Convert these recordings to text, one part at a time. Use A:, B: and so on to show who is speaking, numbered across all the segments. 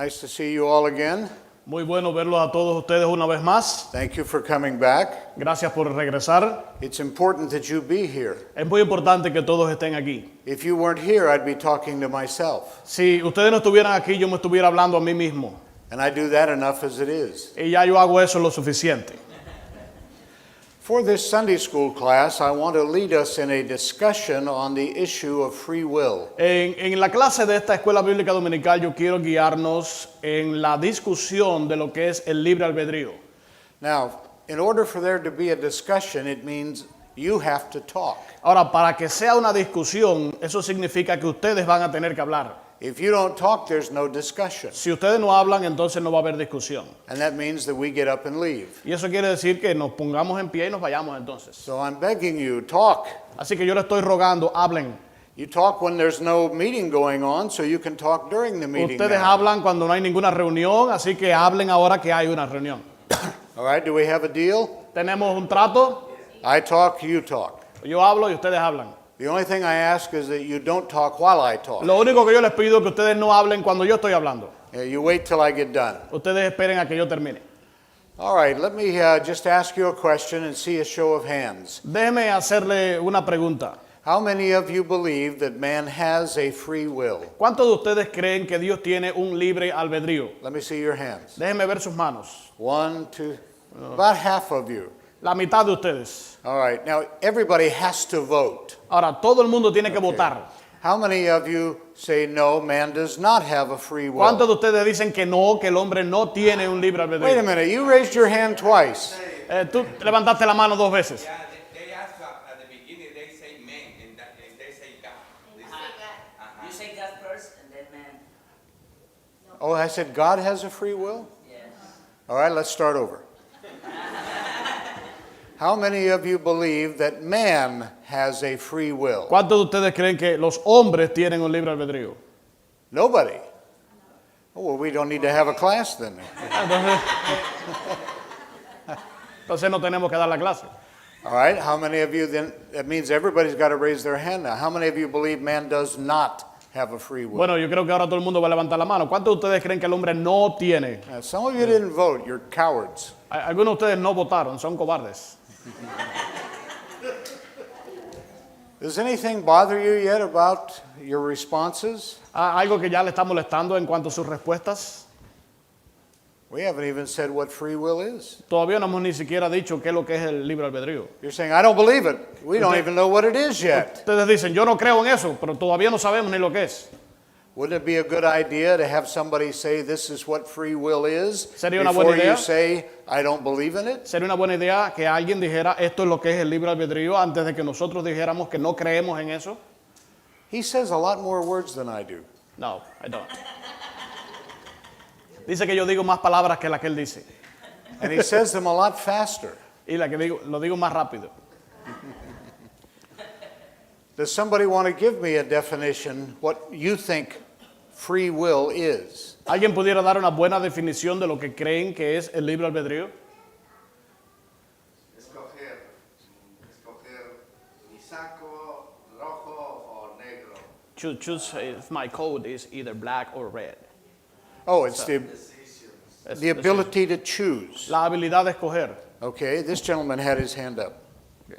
A: Nice to see you all again.
B: Muy bueno verlos a todos ustedes una vez más.
A: Thank you for coming back.
B: Gracias por regresar.
A: It's important that you be here.
B: Es muy importante que todos estén aquí.
A: If you weren't here, I'd be talking to myself.
B: Si ustedes no estuvieran aquí, yo me estuviera hablando a mí mismo.
A: And I do that enough as it is.
B: Y ya yo hago eso lo suficiente.
A: For this Sunday school class, I want to lead us in a discussion on the issue of free will.
B: En la clase de esta escuela bíblica dominical yo quiero guiarnos en la discusión de lo que es el libre albedrío.
A: Now, in order for there to be a discussion, it means you have to talk.
B: Ahora, para que sea una discusión, eso significa que ustedes van a tener que hablar.
A: If you don't talk, there's no discussion.
B: Si ustedes no hablan, entonces no va a haber discusión.
A: And that means that we get up and leave.
B: Y eso quiere decir que nos pongamos en pie y nos vayamos entonces.
A: So I'm begging you, talk.
B: Así que yo le estoy rogando, hablen.
A: You talk when there's no meeting going on, so you can talk during the meeting.
B: Ustedes
A: now.
B: hablan cuando no hay ninguna reunión, así que hablen ahora que hay una reunión.
A: All right, do we have a deal?
B: ¿Tenemos un trato?
A: I talk, you talk.
B: Yo hablo y ustedes hablan.
A: The only thing I ask is that you don't talk while I talk.
B: Lo único que yo les pido es que ustedes no hablen cuando yo estoy hablando.
A: You wait till I get done.
B: Ustedes esperen a que yo termine.
A: All right, let me just ask you a question and see a show of hands.
B: Déjeme hacerle una pregunta.
A: How many of you believe that man has a free will?
B: ¿Cuántos de ustedes creen que Dios tiene un libre albedrío?
A: Let me see your hands.
B: Déjenme ver sus manos.
A: 1, 2, about half of you.
B: La mitad de ustedes.
A: All right, now everybody has to vote.
B: Ahora, todo el mundo tiene que votar.
A: How many of you say no, man does not have a free will?
B: ¿Cuántos de ustedes dicen que no, que el hombre no tiene un libre
A: Wait a
B: albedrío?
A: minute, you raised your hand twice.
B: Tú levantaste la mano 2 veces.
C: Yeah, they ask at the beginning, they say man, and they say God. They say,
D: You say God first and then man.
A: Oh, I said God has a free will?
D: Yes.
A: All right, let's start over. How many of you believe that man has a free will?
B: ¿Cuántos de ustedes creen que los hombres tienen un libre albedrío?
A: Nobody. Oh, well, we don't need to have a class then.
B: Entonces no tenemos que dar la clase.
A: All right, how many of you then, that means everybody's got to raise their hand now. How many of you believe man does not have a free will?
B: Bueno, yo creo que ahora todo el mundo va a levantar la mano. ¿Cuántos de ustedes creen que el hombre no tiene?
A: Some of you didn't vote, you're cowards.
B: Algunos de ustedes no votaron, son cobardes.
A: Does anything bother you yet about your responses?
B: ¿Algo que ya le está molestando en cuanto a sus respuestas?
A: We haven't even said what free will is.
B: Todavía no hemos ni siquiera dicho qué es lo que es el libre albedrío.
A: You're saying, I don't believe it. We don't even know what it is yet.
B: Ustedes dicen, yo no creo en eso, pero todavía no sabemos ni lo que es.
A: Wouldn't it be a good idea to have somebody say this is what free will is
B: Sería una buena
A: before
B: idea.
A: you say I don't believe in it?
B: Sería una buena idea que alguien dijera esto es lo que es el libre albedrío antes de que nosotros dijéramos que no creemos en eso.
A: He says a lot more words than I do.
B: No, I don't. Dice que yo digo más palabras que las que él dice.
A: And he says them a lot faster.
B: Y la que digo, lo digo más rápido.
A: Does somebody want to give me a definition what you think free will is?
B: ¿Alguien pudiera dar una buena definición de lo que creen que es el libre albedrío?
E: Escoger mi saco rojo o negro.
B: Choose if my code is either black or red.
A: Oh, it's
E: Decisions.
A: the ability to choose.
B: La habilidad de escoger.
A: Okay, this gentleman had his hand up.
F: Yo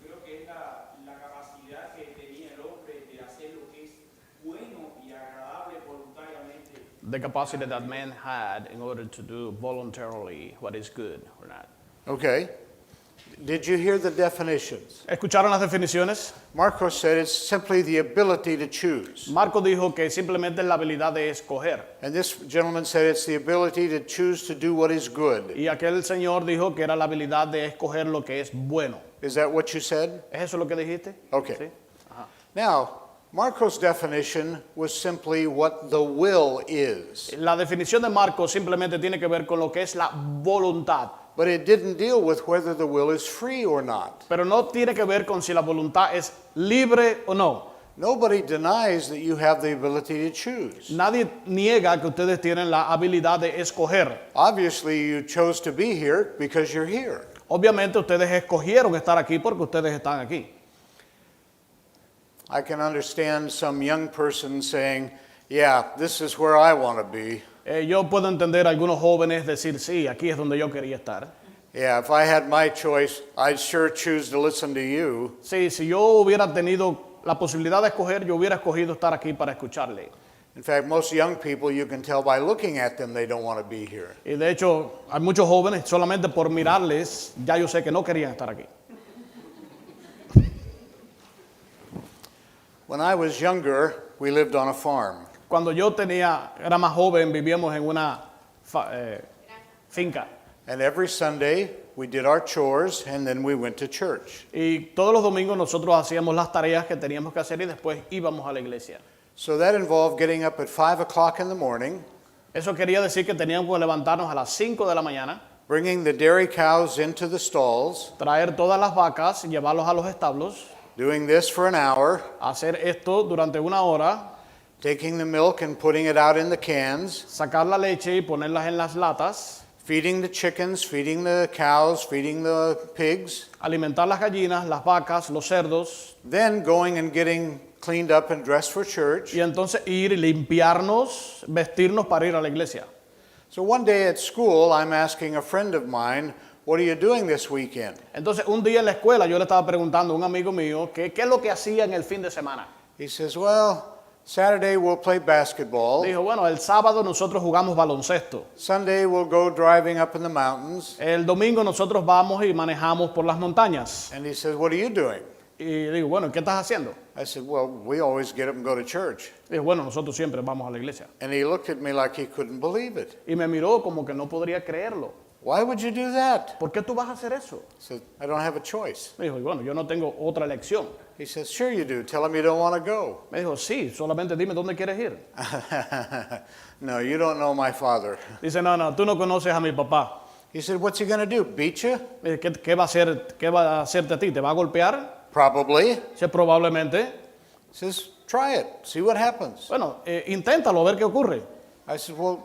F: creo que es la capacidad que tenía el hombre de hacer lo que es bueno y agradable voluntariamente.
B: The capacity that man had in order to do voluntarily what is good or not.
A: Okay. Did you hear the definitions?
B: ¿Escucharon las definiciones?
A: Marcos said it's simply the ability to choose.
B: Marco dijo que simplemente es la habilidad de escoger.
A: And this gentleman said it's the ability to choose to do what is good.
B: Y aquel señor dijo que era la habilidad de escoger lo que es bueno.
A: Is that what you said?
B: ¿Es eso lo que dijiste?
A: Okay.
B: ¿Sí?
A: Now, Marcos' definition was simply what the will is.
B: La definición de Marco simplemente tiene que ver con lo que es la voluntad.
A: But it didn't deal with whether the will is free or not.
B: Pero no tiene que ver con si la voluntad es libre o no.
A: Nobody denies that you have the ability to choose.
B: Nadie niega que ustedes tienen la habilidad de escoger.
A: Obviously, you chose to be here because you're here.
B: Obviamente ustedes escogieron estar aquí porque ustedes están aquí.
A: I can understand some young person saying, Yeah, this is where I want to be.
B: Yo puedo entender a algunos jóvenes decir, sí, aquí es donde yo quería estar.
A: Yeah, if I had my choice, I'd sure choose to listen to you.
B: Sí, si yo hubiera tenido la posibilidad de escoger, yo hubiera escogido estar aquí para escucharle.
A: In fact, most young people, you can tell by looking at them, they don't want to be here.
B: Y de hecho, hay muchos jóvenes, solamente por mirarles, ya yo sé que no querían estar aquí.
A: When I was younger, we lived on a farm.
B: Cuando yo era más joven, vivíamos en una finca.
A: And every Sunday, we did our chores, and then we went to church.
B: Y todos los domingos nosotros hacíamos las tareas que teníamos que hacer y después íbamos a la iglesia.
A: So that involved getting up at 5 o'clock in the morning,
B: Eso quería decir que teníamos que levantarnos a las 5 de la mañana,
A: bringing the dairy cows into the stalls,
B: traer todas las vacas, llevarlos a los establos,
A: doing this for an hour,
B: hacer esto durante una hora,
A: taking the milk and putting it out in the cans,
B: sacar la leche y ponerlas en las latas,
A: feeding the chickens, feeding the cows, feeding the pigs,
B: alimentar las gallinas, las vacas, los cerdos,
A: then going and getting cleaned up and dressed for church.
B: y entonces ir y limpiarnos, vestirnos para ir a la iglesia.
A: So one day at school, I'm asking a friend of mine, what are you doing this weekend?
B: Entonces un día en la escuela yo le estaba preguntando a un amigo mío qué es lo que hacía en el fin de semana.
A: He says, well, Saturday we'll play basketball.
B: Dijo, bueno, el sábado nosotros jugamos baloncesto.
A: Sunday we'll go driving up in the mountains.
B: El domingo nosotros vamos y manejamos por las montañas.
A: And he says, what are you doing?
B: Y digo, bueno, ¿qué estás haciendo?
A: I said, well, we always get up and go to church.
B: Dijo, bueno, nosotros siempre vamos a la iglesia.
A: And he looked at me like he couldn't believe it.
B: Y me miró como que no podría creerlo.
A: Why would you do that?
B: ¿Por qué tú vas a hacer eso?
A: I said, I don't have a choice.
B: Me dijo, y bueno, yo no tengo otra elección.
A: He says, sure you do. Tell him you don't want to go.
B: Me dijo, sí, solamente dime dónde quieres ir.
A: No, you don't know my father.
B: Dice, no, tú no conoces a mi papá.
A: He said, what's he going to do, beat you?
B: Me dice, ¿Qué va a hacerte a ti? ¿Te va a golpear?
A: Probably.
B: Dice, probablemente.
A: He says, try it. See what happens.
B: Bueno, inténtalo, a ver qué ocurre.
A: I said, well,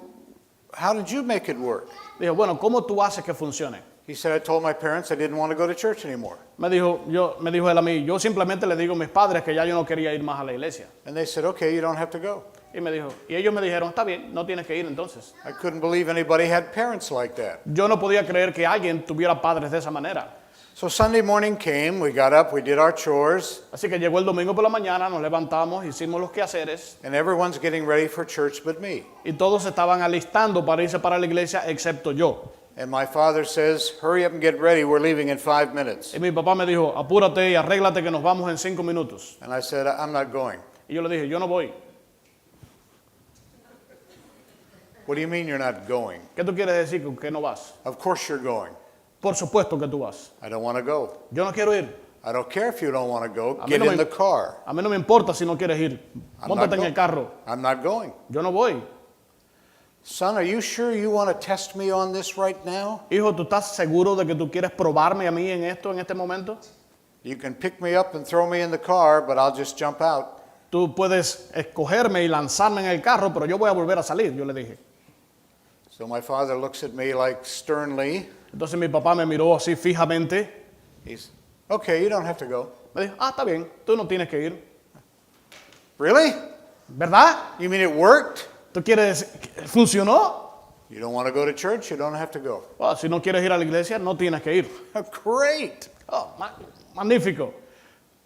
A: how did you make it work?
B: Dijo, bueno, ¿cómo tú haces que funcione?
A: He said, I told my parents I didn't want to go to church anymore.
B: Me dijo él a mí, yo simplemente le digo a mis padres que ya yo no quería ir más a la iglesia.
A: And they said, okay, you don't have to go.
B: Y ellos me dijeron, está bien, no tienes que ir entonces.
A: I couldn't believe anybody had parents like that.
B: Yo no podía creer que alguien tuviera padres de esa manera.
A: So Sunday morning came, we got up, we did our chores,
B: Así que llegó el domingo por la mañana, nos levantamos, hicimos los quehaceres
A: and everyone's getting ready for church but me.
B: y todos se estaban alistando para irse para la iglesia excepto yo.
A: And my father says, hurry up and get ready, we're leaving in 5 minutes.
B: Y mi papá me dijo, apúrate y arréglate que nos vamos en 5 minutos.
A: And I said, I'm not going.
B: Y yo le dije, yo no voy.
A: What do you mean you're not going?
B: ¿Qué tú quieres decir con que no vas?
A: Of course you're going.
B: Por supuesto que tú vas.
A: I don't want to go.
B: Yo no quiero ir.
A: I don't care if you don't want to go.
B: A mí
A: Get
B: no
A: in
B: me-
A: the car.
B: A mí no me importa si no quieres ir.
A: I'm
B: Móntate
A: not
B: en el
A: going.
B: carro.
A: I'm not going.
B: Yo no voy.
A: Son, are you sure you want to test me on this right now?
B: Hijo, ¿tú estás seguro de que tú quieres probarme a mí en esto, en este momento?
A: You can pick me up and throw me in the car, but I'll just jump out.
B: Tú puedes escogerme y lanzarme en el carro, pero yo voy a volver a salir, yo le dije.
A: So my father looks at me like sternly.
B: Entonces mi papá me miró así fijamente.
A: He's, okay, you don't have to go.
B: Me dijo, está bien, tú no tienes que ir.
A: Really?
B: ¿Verdad?
A: You mean it worked?
B: ¿Tú quieres? ¿Funcionó?
A: You don't want to go to church, you don't have to go.
B: Bueno, si no quieres ir a la iglesia, no tienes que ir.
A: Great.
B: Oh, magnífico.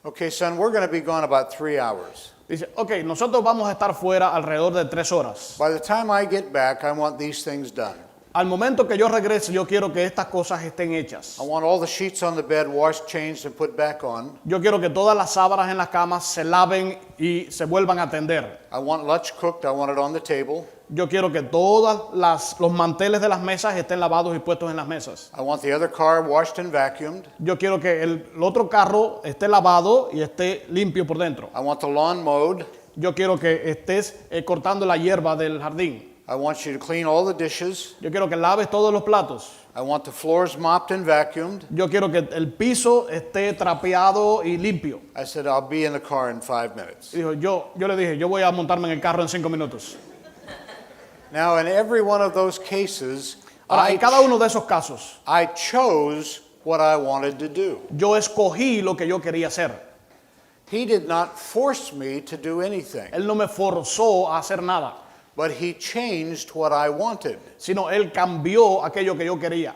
A: Okay, son, we're going to be gone about 3 hours.
B: Dice, ok, nosotros vamos a estar fuera alrededor de 3 horas.
A: By the time I get back, I want these things done.
B: Al momento que yo regrese, yo quiero que estas cosas estén hechas.
A: I want all the sheets on the bed washed, changed, and put back on.
B: Yo quiero que todas las sábanas en las camas se laven y se vuelvan a tender.
A: I want lunch cooked, I want it on the table.
B: Yo quiero que todos los manteles de las mesas estén lavados y puestos en las mesas.
A: I want the other car washed and vacuumed.
B: Yo quiero que el otro carro esté lavado y esté limpio por dentro.
A: I want the lawn mowed.
B: Yo quiero que estés cortando la hierba del jardín.
A: I want you to clean all the dishes.
B: Yo quiero que laves todos los platos.
A: I want the floors mopped and vacuumed.
B: Yo quiero que el piso esté trapeado y limpio.
A: I said, I'll be in the car in 5 minutes.
B: Y dijo, yo le dije, yo voy a montarme en el carro en 5 minutos.
A: Now, in every one of those cases,
B: Ahora, en cada uno de esos casos,
A: I chose what I wanted to do.
B: yo escogí lo que yo quería hacer.
A: He did not force me to do anything,
B: Él no me forzó a hacer nada,
A: but he changed what I wanted.
B: sino Él cambió aquello que yo quería.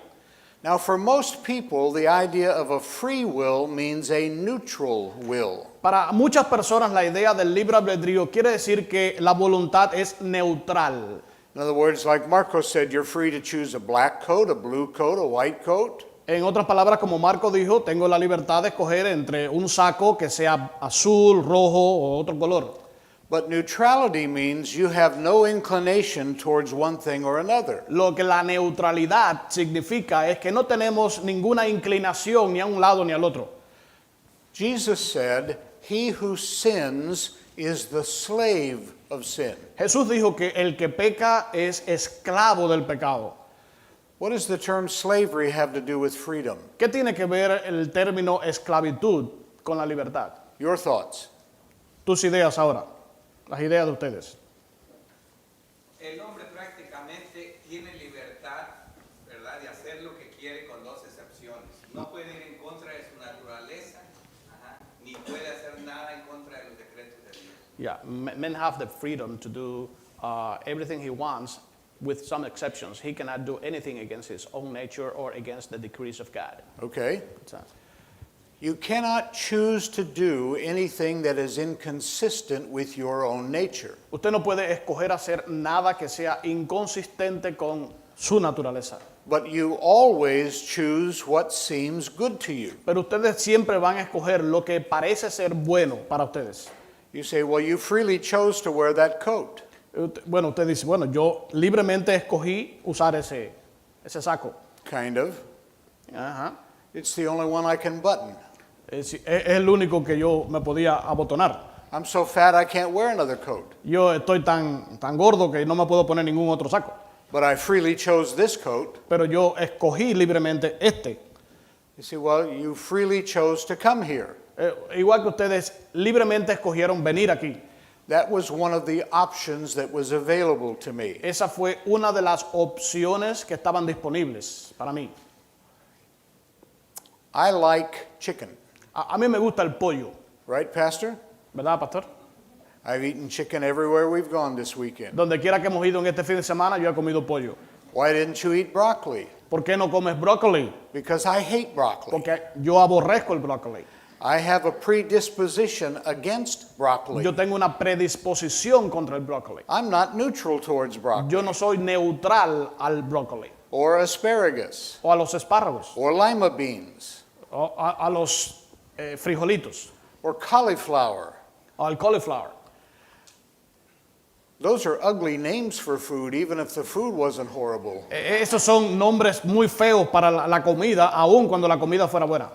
A: Now, for most people, the idea of a free will means a neutral will.
B: Para muchas personas la idea del libre albedrío quiere decir que la voluntad es neutral.
A: In other words, like Marco said, you're free to choose a black coat, a blue coat, a white coat.
B: En otras palabras, como Marco dijo, tengo la libertad de escoger entre un saco que sea azul, rojo o otro color.
A: But neutrality means you have no inclination towards one thing or another.
B: Lo que la neutralidad significa es que no tenemos ninguna inclinación ni a un lado ni al otro.
A: Jesus said, "He who sins is the slave of sin."
B: Jesús dijo que el que peca es esclavo del pecado.
A: What does the term slavery have to do with freedom?
B: ¿Qué tiene que ver el término esclavitud con la libertad?
A: Your thoughts.
B: Tus ideas ahora, las ideas de ustedes.
C: El hombre prácticamente tiene libertad, ¿verdad?, de hacer lo que quiere con dos excepciones. No puede ir en contra de su naturaleza, ni puede hacer nada en contra de los decretos de Dios.
B: Yeah, men have the freedom to do everything he wants, with some exceptions. He cannot do anything against his own nature or against the decrees of God.
A: Okay? You cannot choose to do anything that is inconsistent with your own nature.
B: Usted no puede escoger hacer nada que sea inconsistente con su naturaleza.
A: But you always choose what seems good to you.
B: Pero ustedes siempre van a escoger lo que parece ser bueno para ustedes.
A: You say, well, you freely chose to wear that coat.
B: Bueno, usted dice, bueno, yo libremente escogí usar ese saco.
A: Kind of.
B: Ajá.
A: It's the only one I can button.
B: Es el único que yo me podía abotonar.
A: I'm so fat I can't wear another coat.
B: Yo estoy tan gordo que no me puedo poner ningún otro saco.
A: But I freely chose this coat.
B: Pero yo escogí libremente este.
A: You say, well, you freely chose to come here.
B: Igual que ustedes libremente escogieron venir aquí.
A: That was one of the options that was available to me.
B: Esa fue una de las opciones que estaban disponibles para mí.
A: I like chicken.
B: A mí me gusta el pollo,
A: Right, Pastor?
B: ¿verdad, pastor?
A: I've eaten chicken everywhere we've gone this weekend.
B: Donde quiera que hemos ido en este fin de semana, yo he comido pollo.
A: Why didn't you eat broccoli?
B: ¿Por qué no comes brócoli?
A: Because I hate broccoli.
B: Porque yo aborrezco el brócoli.
A: I have a predisposition against broccoli.
B: Yo tengo una predisposición contra el brócoli.
A: I'm not neutral towards broccoli.
B: Yo no soy neutral al brócoli
A: Or asparagus.
B: o a los espárragos
A: Or lima beans.
B: o a los frijolitos
A: Or cauliflower.
B: o al cauliflower.
A: Those are ugly names for food, even if the food wasn't horrible.
B: Esos son nombres muy feos para la comida, aun cuando la comida fuera buena.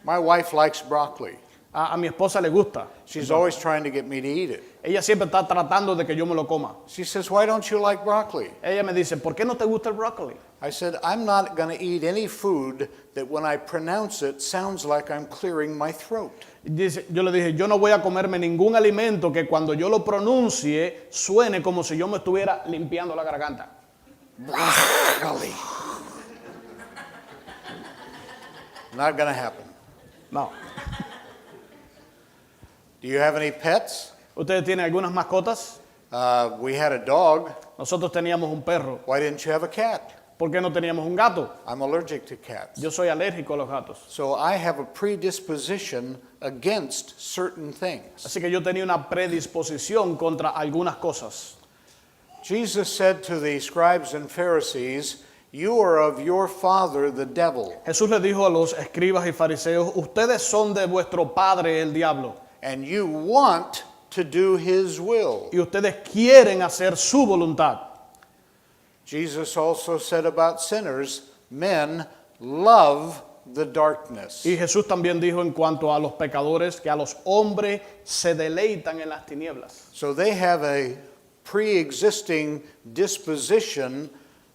A: My wife likes broccoli.
B: A mi esposa le gusta.
A: She's always trying to get me to eat it.
B: Ella siempre está tratando de que yo me lo coma.
A: She says, why don't you like broccoli?
B: Ella me dice, ¿por qué no te gusta el brócoli?
A: I said, I'm not going to eat any food that when I pronounce it sounds like I'm clearing my throat.
B: Yo le dije, yo no voy a comerme ningún alimento que cuando yo lo pronuncie suene como si yo me estuviera limpiando la garganta.
A: Broccoli. Not going to happen.
B: No.
A: Do you have any pets?
B: ¿Ustedes tienen algunas mascotas?
A: We had a dog.
B: Nosotros teníamos un perro.
A: Why didn't you have a cat?
B: ¿Por qué no teníamos un gato?
A: I'm allergic to cats.
B: Yo soy alérgico a los gatos.
A: So I have a predisposition against certain things.
B: Así que yo tenía una predisposición contra algunas cosas.
A: Jesus said to the scribes and Pharisees, you are of your father the devil,
B: Jesús le dijo a los escribas y fariseos, ustedes son de vuestro padre el diablo
A: and you want to do his will.
B: y ustedes quieren hacer su voluntad.
A: Jesus also said about sinners, men love the darkness.
B: Y Jesús también dijo en cuanto a los pecadores que a los hombres se deleitan en las tinieblas.
A: So they have a pre-existing disposition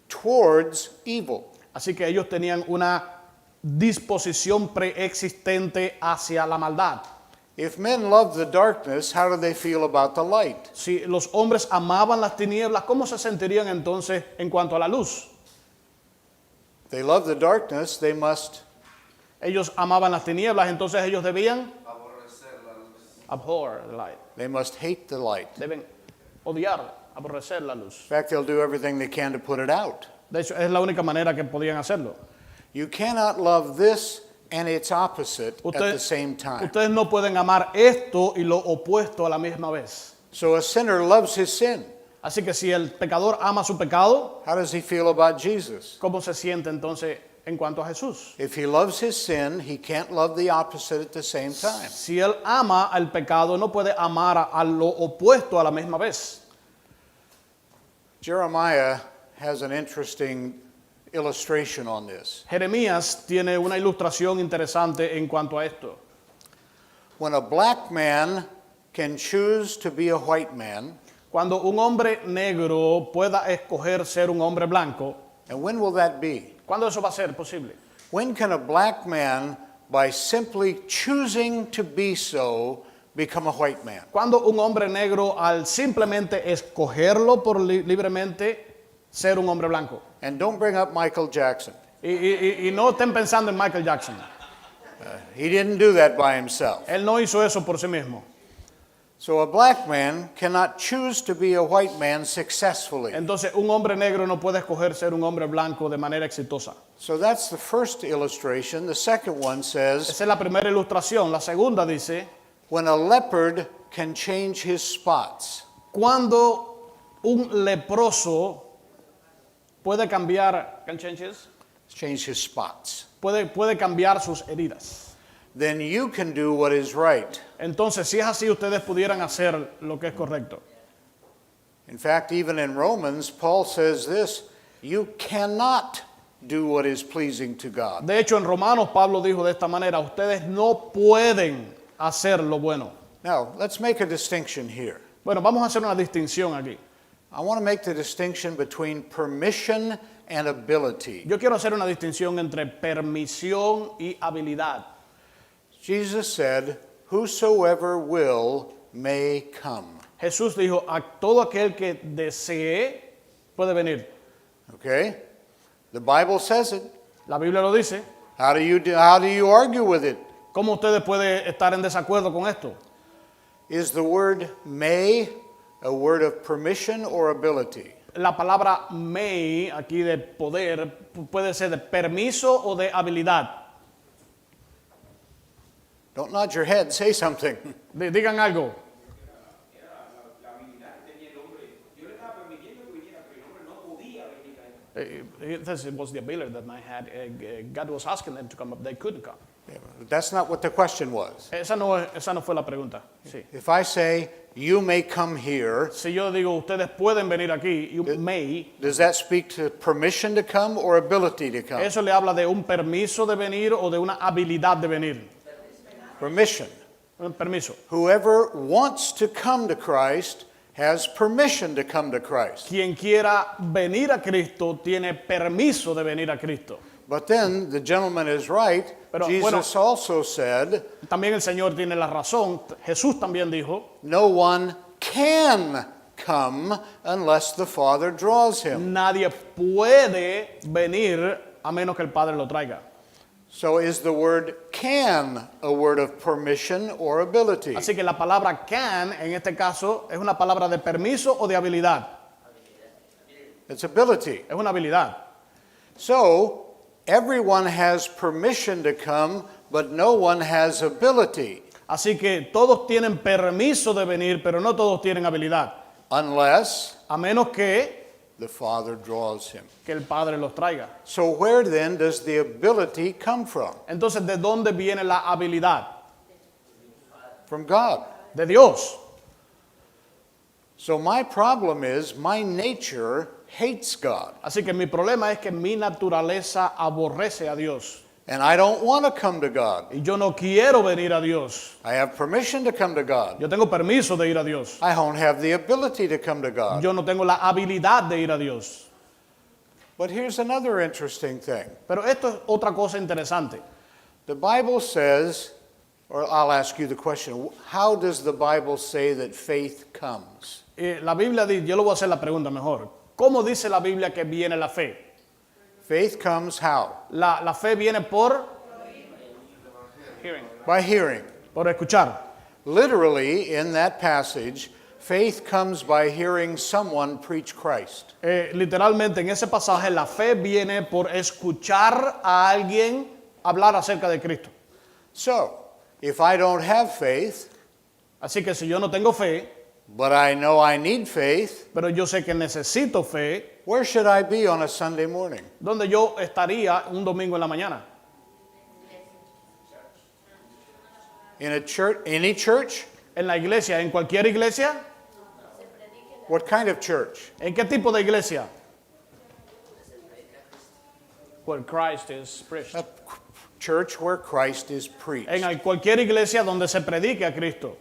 A: towards evil.
B: Así que ellos tenían una disposición preexistente hacia la maldad.
A: If men love the darkness, how do they feel about the light?
B: Si los hombres amaban las tinieblas, ¿cómo se sentirían entonces en cuanto a la luz?
A: If they love the darkness, they must
B: Ellos amaban las tinieblas, entonces ellos debían
E: Aborrecer la luz.
B: abhor the light.
A: They must hate the light.
B: Deben odiar, aborrecer la luz.
A: In fact, they'll do everything they can to put it out.
B: De hecho, es la única manera que podían hacerlo.
A: You cannot love this and its opposite at the same time.
B: Ustedes no pueden amar esto y lo opuesto a la misma vez.
A: So a sinner loves his sin.
B: Así que si el pecador ama su pecado,
A: How does he feel about Jesus?
B: ¿cómo se siente entonces en cuanto a Jesús?
A: If he loves his sin, he can't love the opposite at the same time.
B: Si él ama al pecado, no puede amar a lo opuesto a la misma vez.
A: Jeremiah has an interesting illustration on this.
B: Jeremías tiene una ilustración interesante en cuanto a esto.
A: When a black man can choose to be a white man,
B: Cuando un hombre negro pueda escoger ser un hombre blanco,
A: and when will that be?
B: ¿cuándo eso va a ser posible?
A: When can a black man, by simply choosing to be so, become a white man?
B: Cuando un hombre negro, al simplemente escogerlo libremente, ser un hombre blanco.
A: And don't bring up Michael Jackson.
B: Y no estén pensando en Michael Jackson.
A: He didn't do that by himself.
B: Él no hizo eso por sí mismo.
A: So a black man cannot choose to be a white man successfully.
B: Entonces, un hombre negro no puede escoger ser un hombre blanco de manera exitosa.
A: So that's the first illustration. The second one says,
B: Esa es la primera ilustración. La segunda dice,
A: when a leopard can change his spots.
B: cuando un leproso puede cambiar,
A: Change his spots.
B: puede cambiar sus heridas.
A: Then you can do what is right.
B: Entonces, si es así, ustedes pudieran hacer lo que es correcto.
A: In fact, even in Romans, Paul says this, you cannot do what is pleasing to God.
B: De hecho, en Romanos, Pablo dijo de esta manera, ustedes no pueden hacer lo bueno.
A: Now, let's make a distinction here.
B: Bueno, vamos a hacer una distinción aquí.
A: I want to make the distinction between permission and ability.
B: Yo quiero hacer una distinción entre permisión y habilidad.
A: Jesus said, whosoever will may come.
B: Jesús dijo, a todo aquel que desee puede venir.
A: Okay? The Bible says it.
B: La Biblia lo dice.
A: How do you argue with it?
B: ¿Cómo ustedes pueden estar en desacuerdo con esto?
A: Is the word may a word of permission or ability?
B: La palabra may, aquí de poder, puede ser de permiso o de habilidad.
A: Don't nod your head, say something.
B: Digan algo.
F: La habilidad que tenía el hombre. Yo le estaba permitiendo que viniera, pero el hombre no podía venir a él.
B: It was the ability that I had. God was asking them to come up. They couldn't come.
A: Yeah, that's not what the question was.
B: Esa no fue la pregunta. Sí.
A: If I say, you may come here,
B: Si yo digo, ustedes pueden venir aquí, you may,
A: does that speak to permission to come or ability to come?
B: eso le habla de un permiso de venir o de una habilidad de venir.
A: Permission.
B: Un permiso.
A: Whoever wants to come to Christ has permission to come to Christ.
B: Quien quiera venir a Cristo tiene permiso de venir a Cristo.
A: But then the gentleman is right.
B: Pero,
A: Jesus also said,
B: También el Señor tiene la razón. Jesús también dijo,
A: no one can come unless the Father draws him.
B: nadie puede venir a menos que el Padre lo traiga.
A: So is the word can a word of permission or ability?
B: Así que la palabra can, en este caso, es una palabra de permiso o de habilidad.
A: It's ability.
B: Es una habilidad.
A: So everyone has permission to come, but no one has ability.
B: Así que todos tienen permiso de venir, pero no todos tienen habilidad.
A: Unless
B: A menos que
A: the Father draws him.
B: el Padre los traiga.
A: So where then does the ability come from?
B: Entonces, ¿de dónde viene la habilidad?
A: From God.
B: De Dios.
A: So my problem is my nature hates God.
B: Así que mi problema es que mi naturaleza aborrece a Dios.
A: And I don't want to come to God.
B: Y yo no quiero venir a Dios.
A: I have permission to come to God.
B: Yo tengo permiso de ir a Dios.
A: I don't have the ability to come to God.
B: Yo no tengo la habilidad de ir a Dios.
A: But here's another interesting thing.
B: Pero esto es otra cosa interesante.
A: The Bible says, or I'll ask you the question, how does the Bible say that faith comes?
B: La Biblia dice, yo le voy a hacer la pregunta mejor. ¿Cómo dice la Biblia que viene la fe?
A: Faith comes how?
B: La fe viene por hearing,
A: By hearing.
B: por escuchar.
A: Literally, in that passage, faith comes by hearing someone preach Christ.
B: Literalmente en ese pasaje la fe viene por escuchar a alguien hablar acerca de Cristo.
A: So, if I don't have faith,
B: Así que si yo no tengo fe,
A: but I know I need faith,
B: pero yo sé que necesito fe,
A: where should I be on a Sunday morning?
B: ¿dónde yo estaría un domingo en la mañana?
A: In a church, any church?
B: ¿En la iglesia? ¿En cualquier iglesia?
A: What kind of church?
B: ¿En qué tipo de iglesia? Where Christ is preached.
A: A church where Christ is preached.
B: En cualquier iglesia donde se predique a Cristo.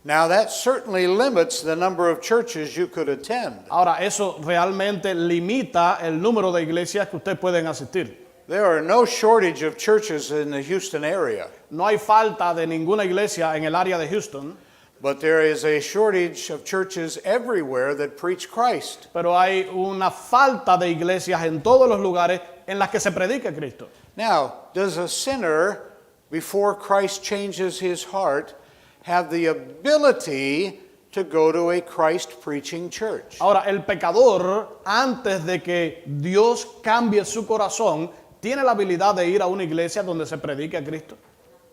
A: Now that certainly limits the number of churches you could attend.
B: Ahora, eso realmente limita el número de iglesias que ustedes pueden asistir.
A: There are no shortage of churches in the Houston area,
B: No hay falta de ninguna iglesia en el área de Houston,
A: but there is a shortage of churches everywhere that preach Christ.
B: pero hay una falta de iglesias en todos los lugares en las que se predica a Cristo.
A: Now, does a sinner, before Christ changes his heart, have the ability to go to a Christ-preaching church?
B: Ahora, el pecador, antes de que Dios cambie su corazón, ¿tiene la habilidad de ir a una iglesia donde se predique a Cristo?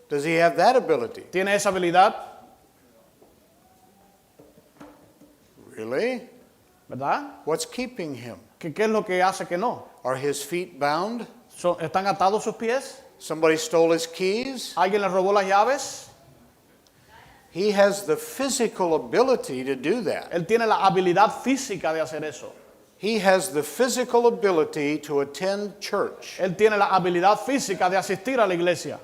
A: Does he have that ability?
B: ¿Tiene esa habilidad?
A: Really?
B: ¿Verdad?
A: What's keeping him?
B: ¿Qué es lo que hace que no?
A: Are his feet bound?
B: ¿Están atados sus pies?
A: Somebody stole his keys?
B: ¿Alguien le robó las llaves?
A: He has the physical ability to do that.
B: Él tiene la habilidad física de hacer eso.
A: He has the physical ability to attend church.
B: Él tiene la habilidad física de asistir a la iglesia.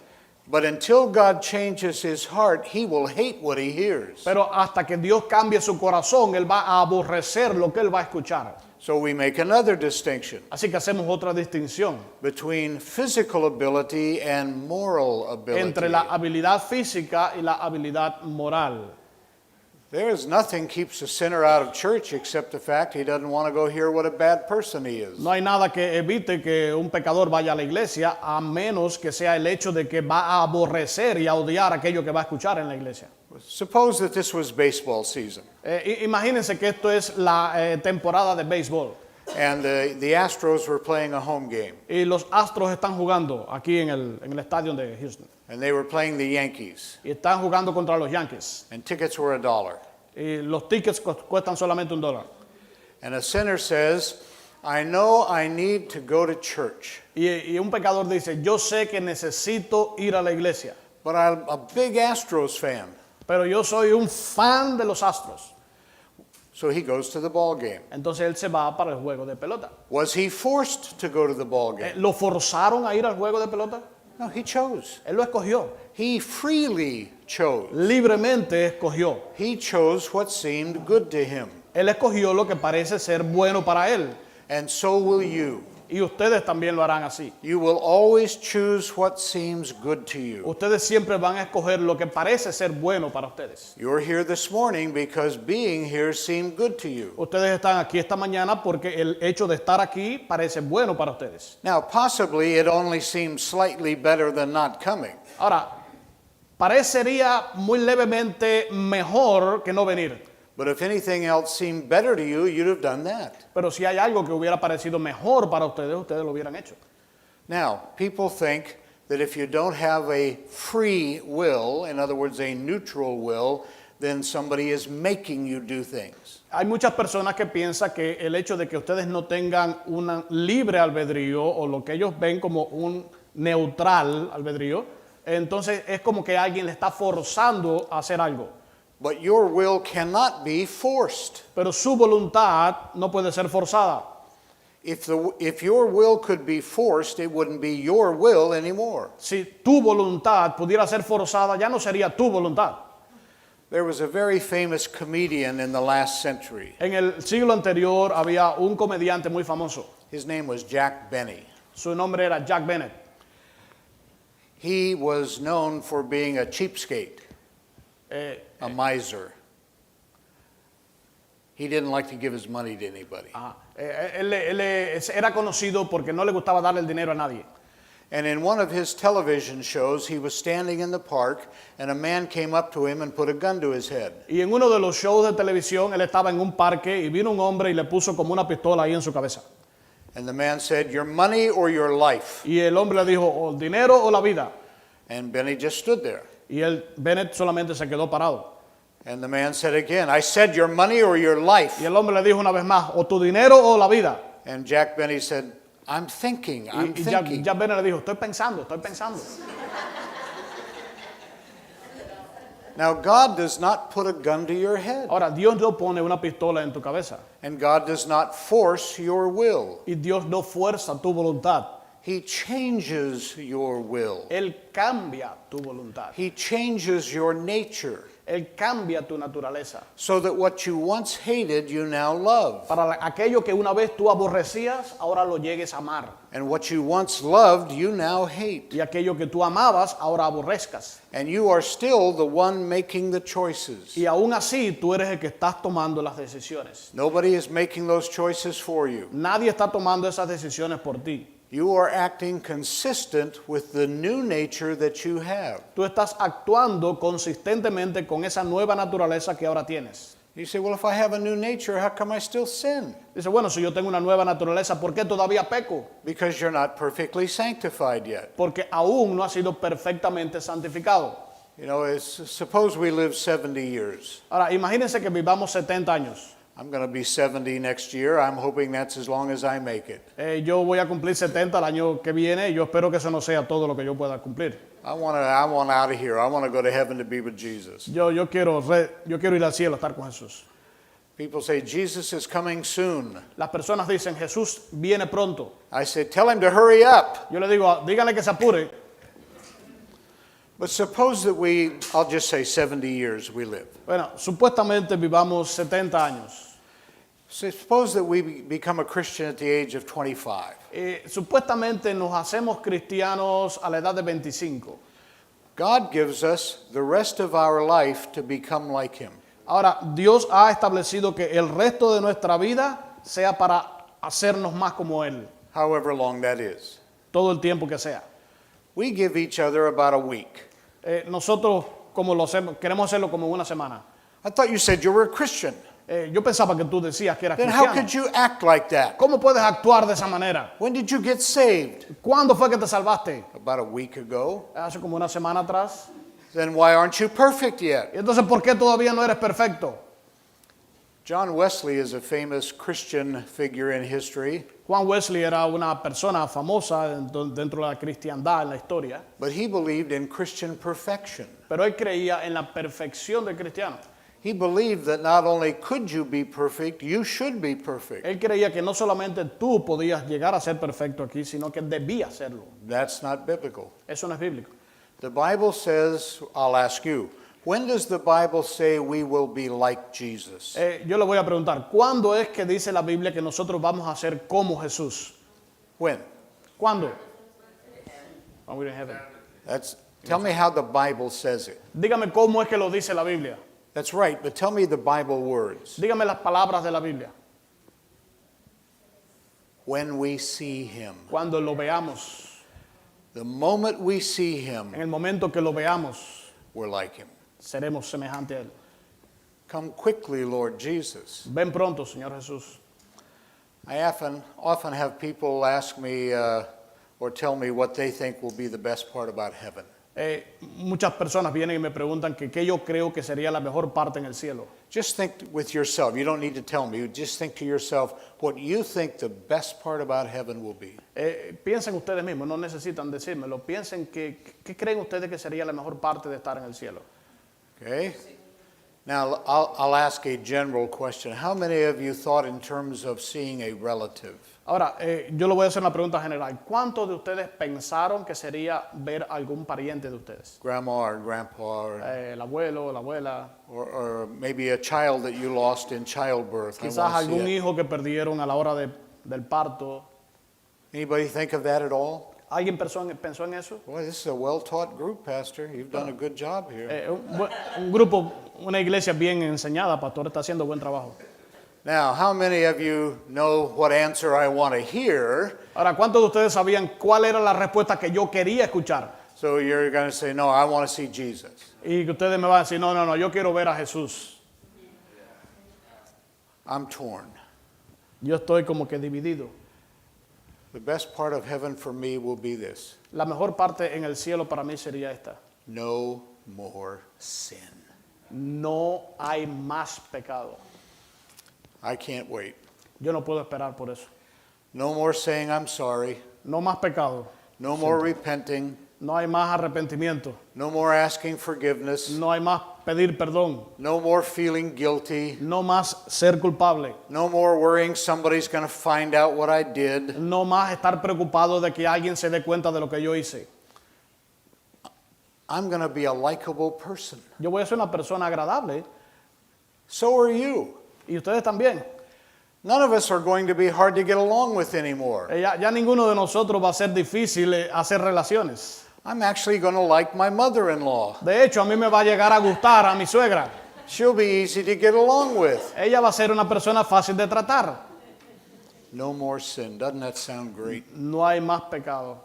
A: But until God changes his heart, he will hate what he hears.
B: Pero hasta que Dios cambie su corazón, él va a aborrecer lo que él va a escuchar.
A: So we make another distinction
B: Así que hacemos otra distinción
A: between physical ability and moral ability.
B: entre la habilidad física y la habilidad moral.
A: There is nothing keeps a sinner out of church except the fact he doesn't want to go hear what a bad person he is.
B: No hay nada que evite que un pecador vaya a la iglesia, a menos que sea el hecho de que va a aborrecer y a odiar aquello que va a escuchar en la iglesia.
A: Suppose that this was baseball season
B: Imagínense que esto es la temporada de béisbol
A: and the Astros were playing a home game
B: y los Astros están jugando aquí en el estadio de Houston
A: and they were playing the Yankees
B: y están jugando contra los Yankees
A: and tickets were $1.
B: y los tickets cuestan solamente $1
A: And a sinner says, I know I need to go to church,
B: y un pecador dice, yo sé que necesito ir a la iglesia,
A: but I'm a big Astros fan.
B: pero yo soy un fan de los Astros.
A: So he goes to the ball game.
B: Entonces él se va para el juego de pelota.
A: Was he forced to go to the ball game?
B: ¿Lo forzaron a ir al juego de pelota?
A: No, he chose.
B: Él lo escogió.
A: He freely chose.
B: Libremente escogió.
A: He chose what seemed good to him.
B: Él escogió lo que parece ser bueno para él.
A: And so will you.
B: Y ustedes también lo harán así.
A: You will always choose what seems good to you.
B: Ustedes siempre van a escoger lo que parece ser bueno para ustedes.
A: You're here this morning because being here seemed good to you.
B: Ustedes están aquí esta mañana porque el hecho de estar aquí parece bueno para ustedes.
A: Now, possibly it only seems slightly better than not coming.
B: Ahora, parecería muy levemente mejor que no venir.
A: But if anything else seemed better to you, you'd have done that.
B: Pero si hay algo que hubiera parecido mejor para ustedes, ustedes lo hubieran hecho.
A: Now, people think that if you don't have a free will, in other words, a neutral will, then somebody is making you do things.
B: Hay muchas personas que piensan que el hecho de que ustedes no tengan un libre albedrío o lo que ellos ven como un neutral albedrío, entonces es como que alguien le está forzando a hacer algo.
A: But your will cannot be forced.
B: Pero su voluntad no puede ser forzada.
A: If your will could be forced, it wouldn't be your will anymore.
B: Si tu voluntad pudiera ser forzada, ya no sería tu voluntad.
A: There was a very famous comedian in the last century.
B: En el siglo anterior había un comediante muy famoso.
A: His name was Jack Benny.
B: Su nombre era Jack Bennett.
A: He was known for being a cheapskate, a miser. He didn't like to give his money to anybody.
B: Él era conocido porque no le gustaba darle el dinero a nadie.
A: And in one of his television shows, he was standing in the park, and a man came up to him and put a gun to his head.
B: Y en uno de los shows de televisión, él estaba en un parque y vino un hombre y le puso como una pistola ahí en su cabeza.
A: And the man said, "Your money or your life?"
B: Y el hombre le dijo, o el dinero o la vida.
A: And Benny just stood there.
B: Y Bennett solamente se quedó parado.
A: And the man said again, "I said your money or your life?"
B: Y el hombre le dijo una vez más, o tu dinero o la vida.
A: And Jack Benny said, I'm thinking.
B: Y Jack Bennett le dijo, estoy pensando.
A: Now, God does not put a gun to your head.
B: Ahora, Dios no pone una pistola en tu cabeza.
A: And God does not force your will.
B: Y Dios no fuerza tu voluntad.
A: He changes your will.
B: Él cambia tu voluntad.
A: He changes your nature
B: Él cambia tu naturaleza.
A: so that what you once hated, you now love.
B: Para aquello que una vez tú aborrecías, ahora lo llegues a amar.
A: And what you once loved, you now hate.
B: Y aquello que tú amabas, ahora aborrezcas.
A: And you are still the one making the choices.
B: Y aún así, tú eres el que estás tomando las decisiones.
A: Nobody is making those choices for you.
B: Nadie está tomando esas decisiones por ti.
A: You are acting consistent with the new nature that you have.
B: Tú estás actuando consistentemente con esa nueva naturaleza que ahora tienes.
A: You say, well, if I have a new nature, how come I still sin?
B: Dice, bueno, si yo tengo una nueva naturaleza, ¿por qué todavía peco?
A: Because you're not perfectly sanctified yet.
B: Porque aún no ha sido perfectamente santificado.
A: You know, suppose we live 70 years.
B: Ahora, imagínense que vivamos 70 años.
A: I'm going to be 70 next year. I'm hoping that's as long as I make it.
B: Yo voy a cumplir 70 el año que viene y yo espero que eso no sea todo lo que yo pueda cumplir.
A: I want out of here. I want to go to heaven to be with Jesus.
B: Yo quiero ir al cielo a estar con Jesús.
A: People say, Jesus is coming soon.
B: Las personas dicen, Jesús viene pronto.
A: I say, tell him to hurry up.
B: Yo le digo, díganle que se apure.
A: But suppose that I'll just say 70 years we live.
B: Bueno, supuestamente vivamos 70 años.
A: So suppose that we become a Christian at the age of 25.
B: Supuestamente nos hacemos cristianos a la edad de 25.
A: God gives us the rest of our life to become like him.
B: Ahora, Dios ha establecido que el resto de nuestra vida sea para hacernos más como Él.
A: However long that is.
B: Todo el tiempo que sea.
A: We give each other about a week.
B: Nosotros, como lo hacemos, queremos hacerlo como en una semana.
A: I thought you said you were a Christian.
B: Yo pensaba que tú decías que eras
A: Then how
B: cristiano.
A: could you act like that?
B: ¿Cómo puedes actuar de esa manera?
A: When did you get saved?
B: ¿Cuándo fue que te salvaste?
A: About a week ago.
B: Hace como una semana atrás.
A: Then why aren't you perfect yet?
B: Y entonces, ¿por qué todavía no eres perfecto?
A: John Wesley is a famous Christian figure in history,
B: Juan Wesley era una persona famosa dentro de la cristiandad en la historia,
A: but he believed in Christian perfection.
B: pero él creía en la perfección del cristiano.
A: He believed that not only could you be perfect, you should be perfect.
B: Él creía que no solamente tú podías llegar a ser perfecto aquí, sino que debías serlo.
A: That's not biblical.
B: Eso no es bíblico.
A: The Bible says, I'll ask you, when does the Bible say we will be like Jesus?
B: Yo le voy a preguntar, ¿cuándo es que dice la Biblia que nosotros vamos a ser como Jesús?
A: When?
B: ¿Cuándo? When we're in heaven.
A: Tell me how the Bible says it.
B: Dígame cómo es que lo dice la Biblia.
A: That's right, but tell me the Bible words.
B: Dígame las palabras de la Biblia.
A: When we see him.
B: Cuando lo veamos.
A: The moment we see him,
B: En el momento que lo veamos,
A: we're like him.
B: seremos semejantes a Él.
A: Come quickly, Lord Jesus.
B: Ven pronto, Señor Jesús.
A: I often have people ask me or tell me what they think will be the best part about heaven.
B: Muchas personas vienen y me preguntan que qué yo creo que sería la mejor parte en el cielo.
A: Just think with yourself. You don't need to tell me. Just think to yourself what you think the best part about heaven will be.
B: Piensen ustedes mismos, no necesitan decírmelo. Piensen qué creen ustedes que sería la mejor parte de estar en el cielo.
A: Okay? Now, I'll ask a general question. How many of you thought in terms of seeing a relative?
B: Ahora, yo le voy a hacer una pregunta general. ¿Cuántos de ustedes pensaron que sería ver algún pariente de ustedes?
A: Grandma or grandpa
B: El abuelo, la abuela.
A: or maybe a child that you lost in childbirth. I
B: Quizás
A: wanna see
B: algún
A: it.
B: hijo que perdieron a la hora del parto.
A: Anybody think of that at all?
B: ¿Alguien pensó en eso?
A: Boy, this is a well-taught group, Pastor. You've done a good job here.
B: Un grupo, una iglesia bien enseñada, pastor, está haciendo buen trabajo.
A: Now, how many of you know what answer I want to hear?
B: Ahora, ¿cuántos de ustedes sabían cuál era la respuesta que yo quería escuchar?
A: So you're going to say, no, I want to see Jesus.
B: Y que ustedes me van a decir, no, yo quiero ver a Jesús.
A: I'm torn.
B: Yo estoy como que dividido.
A: The best part of heaven for me will be this.
B: La mejor parte en el cielo para mí sería esta.
A: No more sin.
B: No hay más pecado.
A: I can't wait.
B: Yo no puedo esperar por eso.
A: No more saying I'm sorry.
B: No más pecado.
A: No more repenting.
B: No hay más arrepentimiento.
A: No more asking forgiveness.
B: No hay más pedir perdón.
A: No more feeling guilty.
B: No más ser culpable.
A: No more worrying somebody's going to find out what I did.
B: No más estar preocupado de que alguien se dé cuenta de lo que yo hice.
A: I'm going to be a likable person.
B: Yo voy a ser una persona agradable.
A: So are you.
B: Y ustedes también.
A: None of us are going to be hard to get along with anymore.
B: Ya ninguno de nosotros va a ser difícil hacer relaciones.
A: I'm actually going to like my mother-in-law.
B: De hecho, a mí me va a llegar a gustar a mi suegra.
A: She'll be easy to get along with.
B: Ella va a ser una persona fácil de tratar.
A: No more sin. Doesn't that sound great?
B: No hay más pecado.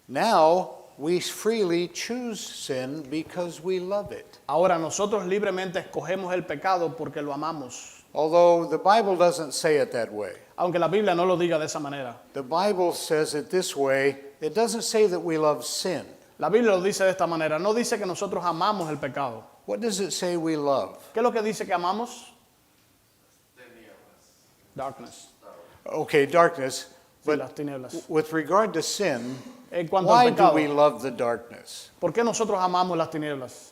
A: Now, we freely choose sin because we love it.
B: Ahora nosotros libremente escogemos el pecado porque lo amamos.
A: Although the Bible doesn't say it that way.
B: Aunque la Biblia no lo diga de esa manera.
A: The Bible says it this way. It doesn't say that we love sin.
B: La Biblia lo dice de esta manera. No dice que nosotros amamos el pecado.
A: What does it say we love?
B: ¿Qué es lo que dice que amamos? Darkness.
A: Okay, darkness.
B: Sí,
A: But
B: las tinieblas.
A: with regard to sin,
B: En cuanto
A: why
B: al
A: do
B: pecado,
A: we love the darkness?
B: ¿por qué nosotros amamos las tinieblas?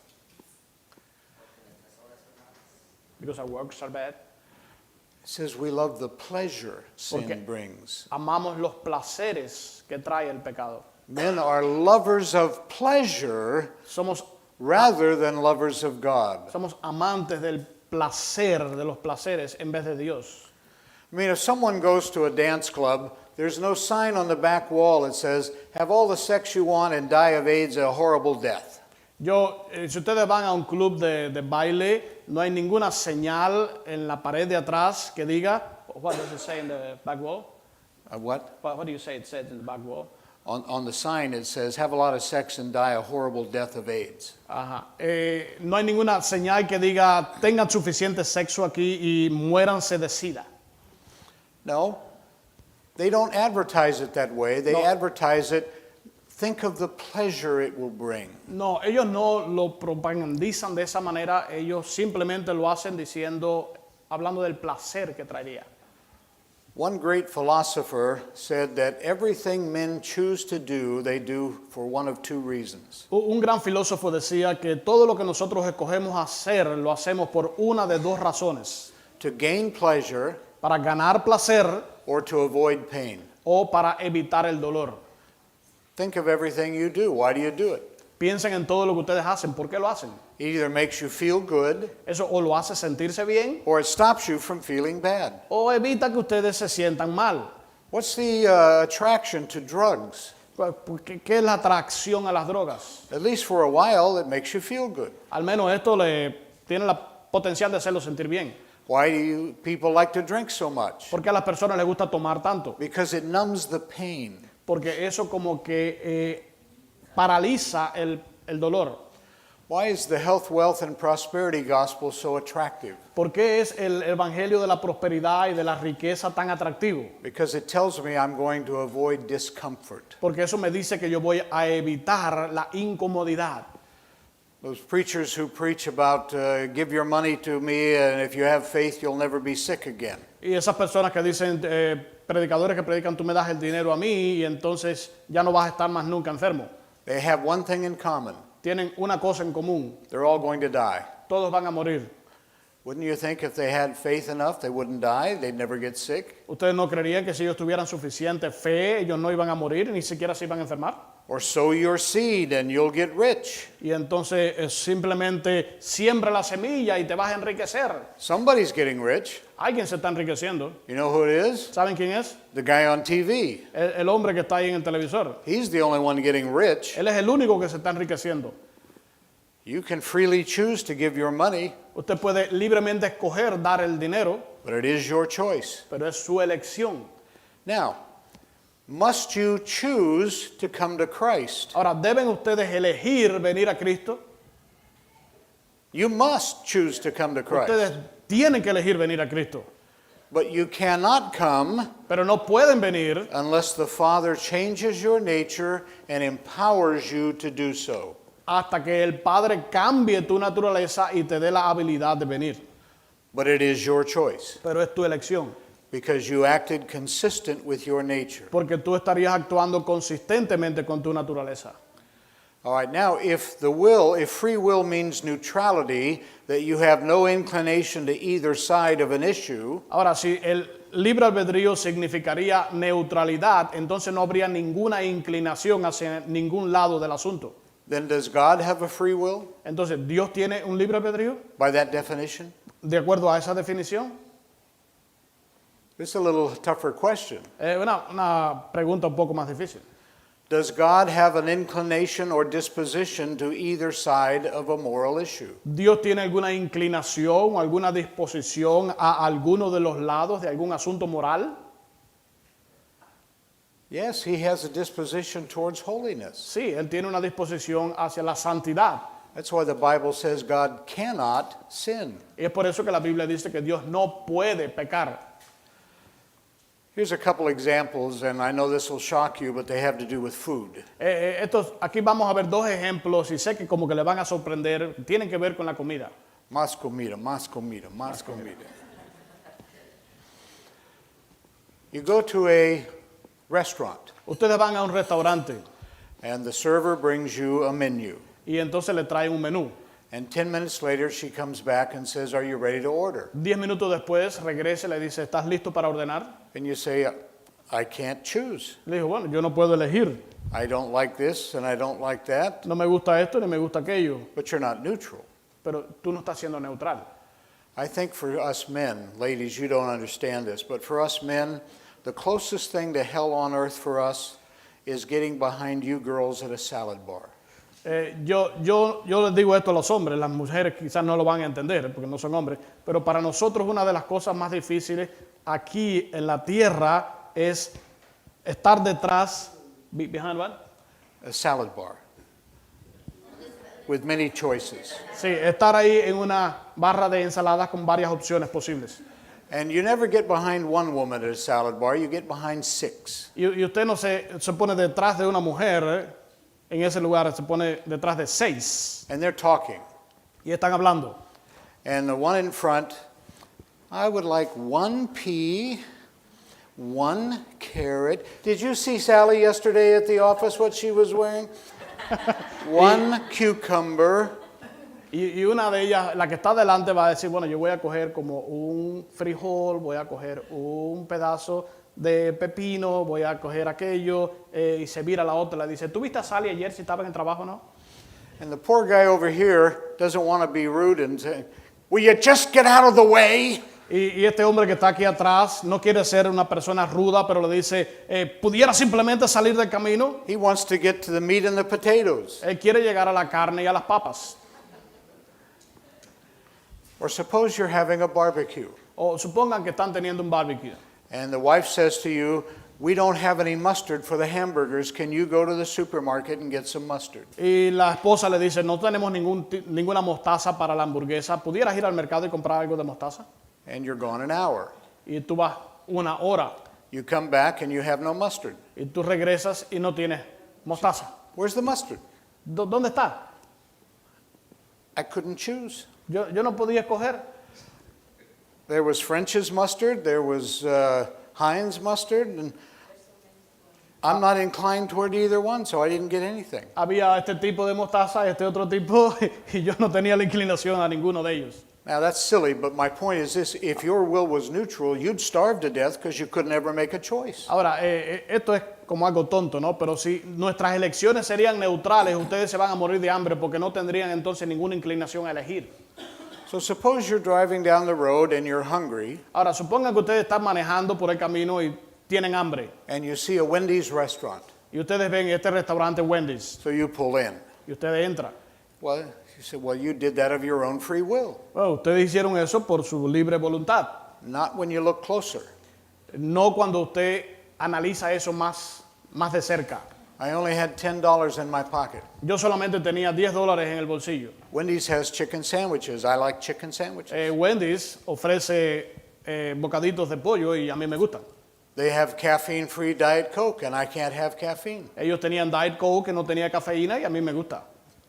B: Because our works are bad.
A: It says we love the pleasure
B: Porque
A: sin brings.
B: amamos los placeres que trae el pecado.
A: Men are lovers of pleasure
B: Somos
A: rather than lovers of God.
B: amantes del placer, de los placeres, en vez de Dios.
A: I mean, if someone goes to a dance club, there's no sign on the back wall that says, have all the sex you want and die of AIDS a horrible death.
B: Si ustedes van a un club de baile, no hay ninguna señal en la pared de atrás que diga, what does it say in the back wall?
A: What?
B: What do you say it says in the back wall?
A: On the sign it says, have a lot of sex and die a horrible death of AIDS.
B: Ajá. No hay ninguna señal que diga, tengan suficiente sexo aquí y muéranse de sida.
A: No, they don't advertise it that way. They
B: No.
A: advertise it, think of the pleasure it will bring.
B: No, ellos no lo propagandizan de esa manera, ellos simplemente lo hacen diciendo, hablando del placer que traería.
A: One great philosopher said that everything men choose to do, they do for one of two reasons.
B: Un gran filósofo decía que todo lo que nosotros escogemos hacer, lo hacemos por una de dos razones.
A: To gain pleasure
B: Para ganar placer
A: or to avoid pain.
B: o para evitar el dolor.
A: Think of everything you do. Why do you do it?
B: Piensen en todo lo que ustedes hacen. ¿Por qué lo hacen?
A: It either makes you feel good
B: Eso o lo hace sentirse bien
A: or it stops you from feeling bad.
B: o evita que ustedes se sientan mal.
A: What's the attraction to drugs?
B: ¿Qué es la atracción a las drogas?
A: At least for a while, it makes you feel good.
B: Al menos esto le tiene la potencial de hacerlo sentir bien.
A: Why do you people like to drink so much?
B: ¿Por qué a las personas les gusta tomar tanto?
A: Because it numbs the pain.
B: Porque eso como que paraliza el dolor.
A: Why is the health, wealth, and prosperity gospel so attractive?
B: ¿Por qué es el evangelio de la prosperidad y de la riqueza tan atractivo?
A: Because it tells me I'm going to avoid discomfort.
B: Porque eso me dice que yo voy a evitar la incomodidad.
A: Those preachers who preach about give your money to me and if you have faith you'll never be sick again.
B: Y esas personas que dicen, predicadores que predican, tú me das el dinero a mí y entonces ya no vas a estar más nunca enfermo.
A: They have one thing in common.
B: Tienen una cosa en común,
A: They're all going to die.
B: todos van a morir.
A: Wouldn't you think if they had faith enough they wouldn't die, they'd never get sick?
B: ¿Ustedes no creerían que si ellos tuvieran suficiente fe, ellos no iban a morir, ni siquiera se iban a enfermar?
A: Or sow your seed and you'll get rich.
B: Y entonces simplemente siembra la semilla y te vas a enriquecer.
A: Somebody's getting rich.
B: Alguien se está enriqueciendo.
A: You know who it is?
B: ¿Saben quién es?
A: The guy on TV.
B: El hombre que está ahí en el televisor.
A: He's the only one getting rich.
B: Él es el único que se está enriqueciendo.
A: You can freely choose to give your money,
B: Usted puede libremente escoger dar el dinero,
A: But it is your choice.
B: pero es su elección.
A: Now, must you choose to come to Christ?
B: Ahora, ¿deben ustedes elegir venir a Cristo?
A: You must choose to come to Christ.
B: Ustedes tienen que elegir venir a Cristo,
A: But you cannot come
B: pero no pueden venir
A: unless the Father changes your nature and empowers you to do so.
B: hasta que el Padre cambie tu naturaleza y te dé la habilidad de venir.
A: But it is your choice
B: Pero es tu elección,
A: because you acted consistent with your nature.
B: porque tú estarías actuando consistentemente con tu naturaleza.
A: All right, now if free will means neutrality, that you have no inclination to either side of an issue,
B: Ahora, si el libre albedrío significaría neutralidad, entonces no habría ninguna inclinación hacia ningún lado del asunto.
A: then does God have a free will
B: Entonces, ¿Dios tiene un libre albedrío?
A: by that definition?
B: De acuerdo a esa definición,
A: It's a little tougher question.
B: es una pregunta un poco más difícil.
A: Does God have an inclination or disposition to either side of a moral issue?
B: ¿Dios tiene alguna inclinación o alguna disposición a alguno de los lados de algún asunto moral?
A: Yes, he has a disposition towards holiness.
B: Sí, Él tiene una disposición hacia la santidad.
A: That's why the Bible says God cannot sin.
B: Y es por eso que la Biblia dice que Dios no puede pecar.
A: Here's a couple examples, and I know this will shock you, but they have to do with food.
B: Aquí vamos a ver dos ejemplos y sé que como que le van a sorprender, tienen que ver con la comida.
A: Más comida, más comida, más comida. You go to a restaurant,
B: Ustedes van a un restaurante
A: and the server brings you a menu.
B: y entonces le traen un menú.
A: And 10 minutes later, she comes back and says, "Are you ready to order?"
B: 10 minutos después regresa y le dice, ¿estás listo para ordenar?
A: And you say, "I can't choose.
B: Le dijo, bueno, yo no puedo elegir.
A: I don't like this and I don't like that."
B: No me gusta esto ni me gusta aquello.
A: But you're not neutral.
B: Pero tú no estás siendo neutral.
A: I think for us men, ladies, you don't understand this, but for us men, the closest thing to hell on earth for us is getting behind you girls at a salad bar.
B: Yo les digo esto a los hombres, las mujeres quizás no lo van a entender porque no son hombres, pero para nosotros una de las cosas más difíciles aquí en la tierra es estar detrás, behind what?
A: A salad bar with many choices.
B: Sí, estar ahí en una barra de ensaladas con varias opciones posibles.
A: And you never get behind one woman at a salad bar, you get behind 6.
B: Y usted no se pone detrás de una mujer, en ese lugar se pone detrás de 6
A: And they're talking.
B: y están hablando.
A: And the one in front, "I would like 1 pea, 1 carrot. Did you see Sally yesterday at the office, what she was wearing? 1 cucumber.
B: Y una de ellas, la que está delante, va a decir, bueno, yo voy a coger como un frijol, voy a coger un pedazo de pepino, voy a coger aquello, y se vira a la otra, le dice, ¿tú viste a Sally ayer si estaba en el trabajo o no?
A: And the poor guy over here doesn't want to be rude and say, "Will you just get out of the way?"
B: Y este hombre que está aquí atrás no quiere ser una persona ruda, pero le dice, ¿pudiera simplemente salir del camino?
A: He wants to get to the meat and the potatoes.
B: Él quiere llegar a la carne y a las papas.
A: Or suppose you're having a barbecue
B: O supongan que están teniendo un barbecue.
A: and the wife says to you, "We don't have any mustard for the hamburgers. Can you go to the supermarket and get some mustard?"
B: Y la esposa le dice, no tenemos ninguna mostaza para la hamburguesa. ¿Pudieras ir al mercado y comprar algo de mostaza?
A: And you're gone an hour.
B: Y tú vas una hora
A: You come back and you have no mustard.
B: y tú regresas y no tienes mostaza.
A: Where's the mustard?
B: ¿Dónde está?
A: I couldn't choose.
B: Yo no podía escoger.
A: There was French's mustard, there was Heinz mustard, and I'm not inclined toward either one, so I didn't get anything.
B: Había este tipo de mostaza y este otro tipo y yo no tenía la inclinación a ninguno de ellos.
A: Now that's silly, but my point is this: if your will was neutral, you'd starve to death because you could never make a choice.
B: Ahora, esto es como algo tonto, ¿no? Pero si nuestras elecciones serían neutrales, ustedes se van a morir de hambre porque no tendrían entonces ninguna inclinación a elegir.
A: So suppose you're driving down the road and you're hungry,
B: Ahora, supongan que ustedes están manejando por el camino y tienen hambre.
A: and you see a Wendy's restaurant,
B: Y ustedes ven este restaurante Wendy's
A: so you pull in.
B: y ustedes entran.
A: Well, you said, well, you did that of your own free will.
B: Bueno, ustedes hicieron eso por su libre voluntad.
A: Not when you look closer.
B: No cuando usted analiza eso más de cerca.
A: I only had $10 in my pocket.
B: Yo solamente tenía $10 en el bolsillo.
A: Wendy's has chicken sandwiches. I like chicken sandwiches.
B: Wendy's ofrece bocaditos de pollo y a mí me gustan.
A: They have caffeine-free Diet Coke, and I can't have caffeine.
B: Ellos tenían Diet Coke que no tenía cafeína y a mí me gusta.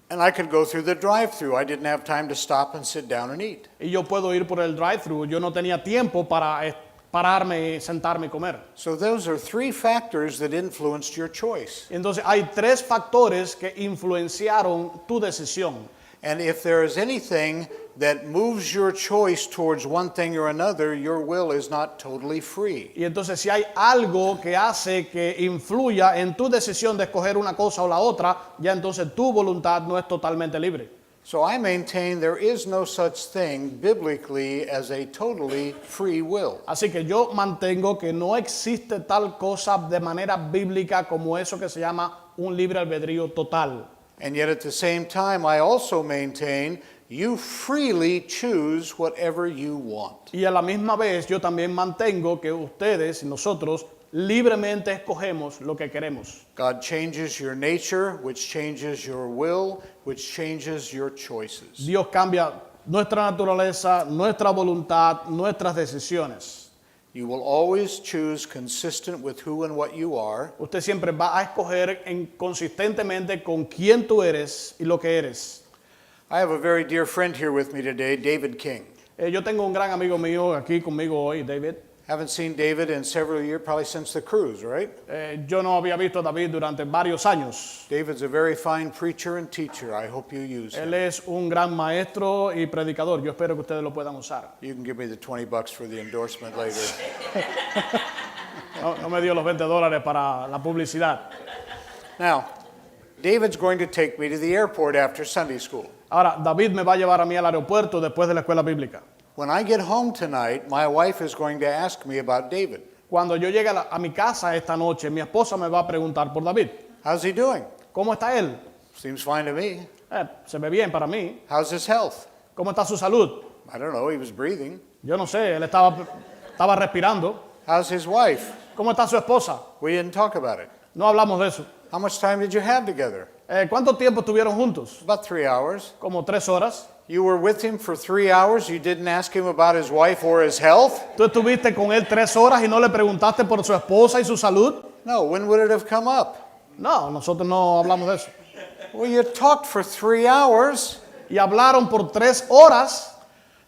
A: And I could go through the drive-thru. I didn't have time to stop and sit down and eat.
B: Y yo puedo ir por el drive-thru. Yo no tenía tiempo para pararme, sentarme y comer.
A: So those are three factors that influenced your choice.
B: Entonces hay tres factores que influenciaron tu decisión.
A: And if there is anything that moves your choice towards one thing or another, your will is not totally free.
B: Y entonces si hay algo que hace que influya en tu decisión de escoger una cosa o la otra, ya entonces tu voluntad no es totalmente libre.
A: So I maintain there is no such thing biblically as a totally free will.
B: Así que yo mantengo que no existe tal cosa de manera bíblica como eso que se llama un libre albedrío total.
A: And yet at the same time, I also maintain you freely choose whatever you want.
B: Y a la misma vez yo también mantengo que ustedes y nosotros libremente escogemos lo que queremos.
A: God changes your nature, which changes your will, which changes your choices.
B: Dios cambia nuestra naturaleza, nuestra voluntad, nuestras decisiones.
A: You will always choose consistent with who and what you are.
B: Usted siempre va a escoger consistentemente con quién tú eres y lo que eres.
A: I have a very dear friend here with me today, David King.
B: Yo tengo un gran amigo mío aquí conmigo hoy, David.
A: Haven't seen David in several years, probably since the cruise, right?
B: Yo no había visto a David durante varios años.
A: David's a very fine preacher and teacher. I hope you use
B: Él
A: him.
B: es un gran maestro y predicador. Yo espero que ustedes lo puedan usar.
A: You can give me the $20 for the endorsement later.
B: No me dio los $20 para la publicidad.
A: Now, David's going to take me to the airport after Sunday school.
B: Ahora, David me va a llevar a mí al aeropuerto después de la escuela bíblica.
A: When I get home tonight, my wife is going to ask me about David.
B: Cuando yo llegue a mi casa esta noche, mi esposa me va a preguntar por David.
A: How's he doing?
B: ¿Cómo está él?
A: Seems fine to me.
B: Se ve bien para mí.
A: How's his health?
B: ¿Cómo está su salud?
A: I don't know, he was breathing.
B: Yo no sé, él estaba respirando.
A: How's his wife?
B: ¿Cómo está su esposa?
A: We didn't talk about it.
B: No hablamos de eso.
A: How much time did you have together?
B: ¿Cuánto tiempo estuvieron juntos?
A: About 3 hours.
B: Como 3 horas.
A: You were with him for 3 hours. You didn't ask him about his wife or his health?
B: ¿Tú estuviste con él 3 horas y no le preguntaste por su esposa y su salud?
A: No, when would it have come up?
B: No, nosotros no hablamos de eso.
A: Well, you talked for 3 hours.
B: Y hablaron por 3 horas.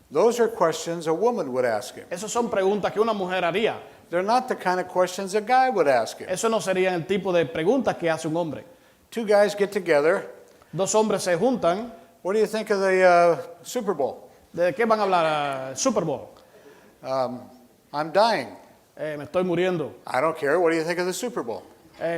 A: Those are questions a woman would ask him.
B: Esas son preguntas que una mujer haría.
A: They're not the kind of questions a guy would ask him.
B: Eso no sería el tipo de preguntas que hace un hombre.
A: 2 guys get together.
B: 2 hombres se juntan.
A: What do you think of the Super Bowl?
B: ¿De qué van a hablar? Super Bowl.
A: I'm dying.
B: Me estoy muriendo.
A: I don't care. What do you think of the Super Bowl?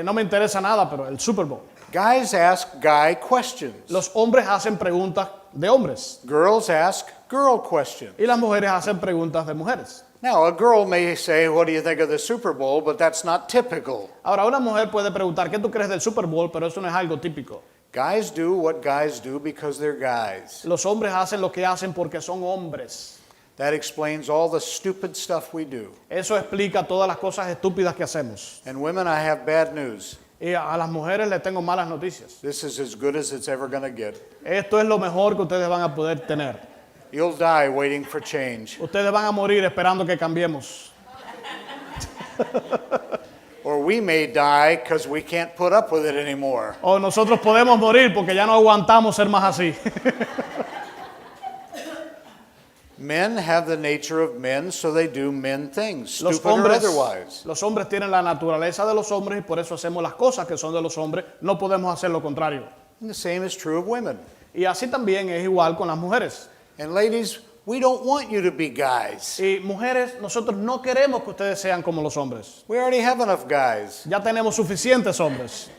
B: No me interesa nada, pero el Super Bowl.
A: Guys ask guy questions.
B: Los hombres hacen preguntas de hombres.
A: Girls ask girl questions.
B: Y las mujeres hacen preguntas de mujeres.
A: Now, a girl may say, what do you think of the Super Bowl? But that's not typical.
B: Ahora, una mujer puede preguntar, ¿qué tú crees del Super Bowl? Pero eso no es algo típico.
A: Guys do what guys do because they're guys.
B: Los hombres hacen lo que hacen porque son hombres.
A: That explains all the stupid stuff we do.
B: Eso explica todas las cosas estúpidas que hacemos.
A: And women, I have bad news.
B: Y a las mujeres les tengo malas noticias.
A: This is as good as it's ever going to get.
B: Esto es lo mejor que ustedes van a poder tener.
A: You'll die waiting for change.
B: Ustedes van a morir esperando que cambiemos.
A: Or we may die because we can't put up with it anymore.
B: O nosotros podemos morir porque ya no aguantamos ser más así.
A: Men have the nature of men, so they do men things, stupid or otherwise.
B: Los hombres tienen la naturaleza de los hombres y por eso hacemos las cosas que son de los hombres. No podemos hacer lo contrario.
A: And the same is true of women.
B: Y así también es igual con las mujeres.
A: And ladies, we don't want you to be guys.
B: Y mujeres, nosotros no queremos que ustedes sean como los hombres.
A: We already have enough guys.
B: Ya tenemos suficientes hombres.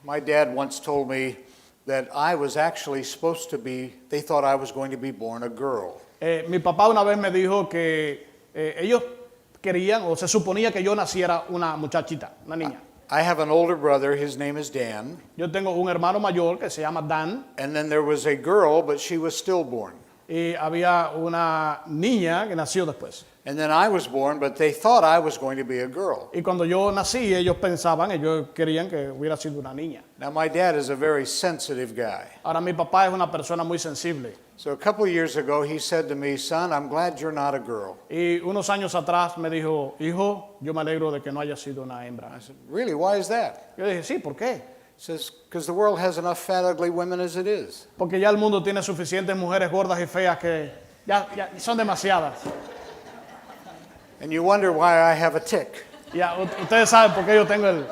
A: My dad once told me that I was actually supposed to be, they thought I was going to be born a girl.
B: Mi papá una vez me dijo que ellos querían o se suponía que yo naciera una muchachita, una niña.
A: I have an older brother, his name is Dan.
B: Yo tengo un hermano mayor que se llama Dan
A: And then there was a girl, but she was stillborn.
B: y había una niña que nació después.
A: And then I was born, but they thought I was going to be a girl.
B: Y cuando yo nací, ellos querían que hubiera sido una niña.
A: Now, my dad is a very sensitive guy.
B: Ahora, mi papá es una persona muy sensible.
A: So a couple of years ago, he said to me, son, I'm glad you're not a girl.
B: Y unos años atrás me dijo, hijo, yo me alegro de que no haya sido una hembra.
A: I said, really, why is that?
B: Yo dije, sí, ¿por qué?
A: He says, because the world has enough fat, ugly women as it is.
B: Porque ya el mundo tiene suficientes mujeres gordas y feas que ya son demasiadas.
A: And you wonder why I have a tick.
B: Ya, ustedes saben por qué yo tengo el...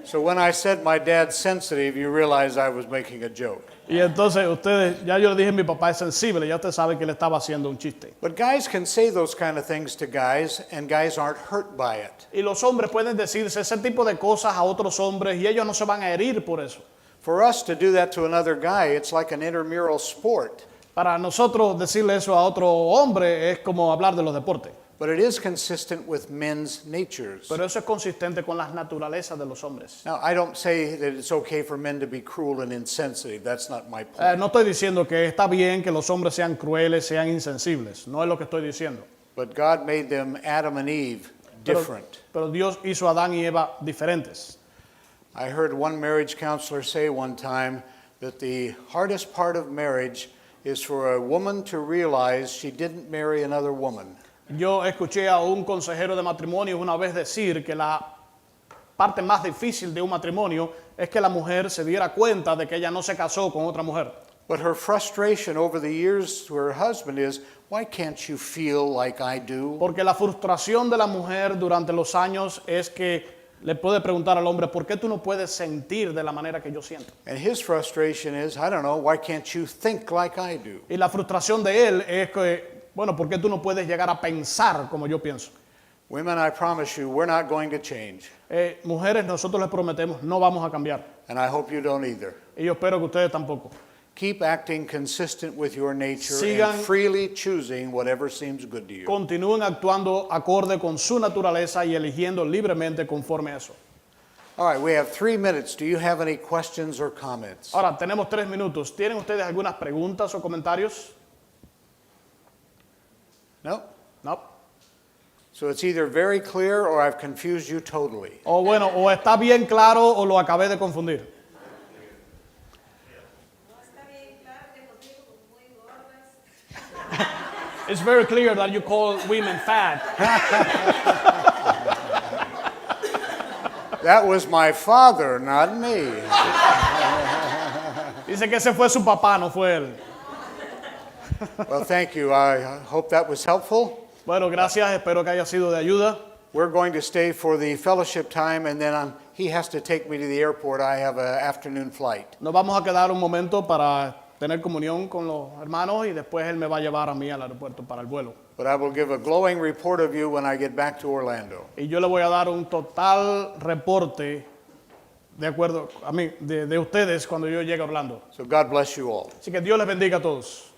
A: So when I said my dad's sensitive, you realize I was making a joke.
B: Y entonces ya yo le dije, mi papá es sensible, ya usted sabe que le estaba haciendo un chiste.
A: But guys can say those kind of things to guys, and guys aren't hurt by it.
B: Y los hombres pueden decirse ese tipo de cosas a otros hombres y ellos no se van a herir por eso.
A: For us to do that to another guy, it's like an intramural sport.
B: Para nosotros decirle eso a otro hombre es como hablar de los deportes.
A: But it is consistent with men's natures.
B: Pero eso es consistente con las naturalezas de los hombres.
A: Now, I don't say that it's okay for men to be cruel and insensitive. That's not my point.
B: No estoy diciendo que está bien que los hombres sean crueles, sean insensibles. No es lo que estoy diciendo.
A: But God made them, Adam and Eve, different.
B: Pero Dios hizo a Adán y Eva diferentes.
A: I heard one marriage counselor say one time that the hardest part of marriage is for a woman to realize she didn't marry another woman.
B: Yo escuché a un consejero de matrimonio una vez decir que la parte más difícil de un matrimonio es que la mujer se diera cuenta de que ella no se casó con otra mujer.
A: But her frustration over the years to her husband is, why can't you feel like I do?
B: Porque la frustración de la mujer durante los años es que le puede preguntar al hombre, ¿por qué tú no puedes sentir de la manera que yo siento?
A: And his frustration is, I don't know, why can't you think like I do?
B: Y la frustración de él es que, bueno, ¿por qué tú no puedes llegar a pensar como yo pienso?
A: Women, I promise you, we're not going to change.
B: Mujeres, nosotros les prometemos, no vamos a cambiar.
A: And I hope you don't either.
B: Y yo espero que ustedes tampoco.
A: Keep acting consistent with your nature
B: Sigan-
A: and freely choosing whatever seems good to you.
B: Continúen actuando acorde con su naturaleza y eligiendo libremente conforme a eso.
A: All right, we have 3 minutes. Do you have any questions or comments?
B: Ahora, tenemos 3 minutos. ¿Tienen ustedes algunas preguntas o comentarios?
A: No?
B: No.
A: So it's either very clear or I've confused you totally.
B: O bueno, o está bien claro o lo acabé de confundir.
G: No está bien claro que nos dijo como muy gordas.
B: It's very clear that you call women fat.
A: That was my father, not me.
B: Dice que ese fue su papá, no fue él.
A: Well, thank you. I hope that was helpful.
B: Bueno, gracias. Espero que haya sido de ayuda.
A: We're going to stay for the fellowship time, and then he has to take me to the airport. I have an afternoon flight.
B: Nos vamos a quedar un momento para tener comunión con los hermanos y después él me va a llevar a mí al aeropuerto para el vuelo.
A: But I will give a glowing report of you when I get back to Orlando.
B: Y yo le voy a dar un total reporte de acuerdo a mí, de ustedes cuando yo llegue a Orlando.
A: So God bless you all.
B: Así que Dios les bendiga a todos.